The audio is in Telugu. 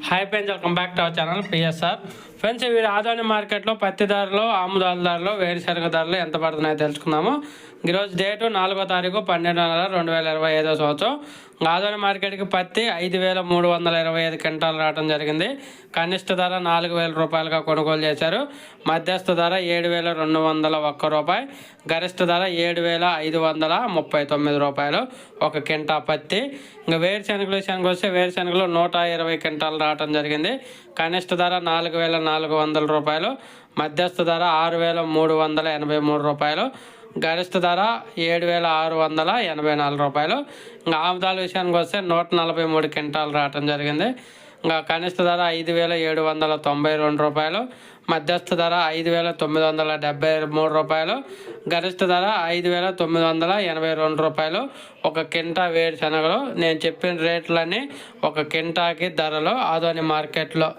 Hi friends, welcome back to our channel PSR. Friends, వీడు ఆదోని మార్కెట్లో పత్తి ధరలు, ఆముదాల ధరలు, వేరుశనగ ధరలు ఎంత పడుతున్నాయో తెలుసుకుందాము. ఈరోజు డేటు 4వ తారీఖు 12వ నెల 2025 సంవత్సరం. ఆదోని మార్కెట్కి పత్తి 5,325 క్వింటాలు రావడం జరిగింది. కనిష్ట ధర 4,000 రూపాయలుగా కొనుగోలు చేశారు. మధ్యస్థ ధర 7,201 రూపాయి, గరిష్ట ధర 7,539 రూపాయలు ఒక క్వింటా పత్తి. ఇంకా వేరుశనగలు విషయానికి వస్తే వేరుశనగలు 120 క్వింటాలు రావడం జరిగింది. కనిష్ట ధర 4,400 రూపాయలు, మధ్యస్థ ధర 6,383 రూపాయలు, గరిష్ట ధర 7,684 రూపాయలు. ఇంకా ఆముదాల విషయానికి వస్తే 143 క్వింటాలు రావడం జరిగింది. ఇంకా కనిష్ట ధర 5,792 రూపాయలు, మధ్యస్థ ధర 5,973 రూపాయలు, గరిష్ట ధర 5,982 రూపాయలు ఒక క్వింటా వేరుశనగలు. నేను చెప్పిన రేట్లన్నీ ఒక క్వింటాకి ధరలు ఆదోని మార్కెట్లో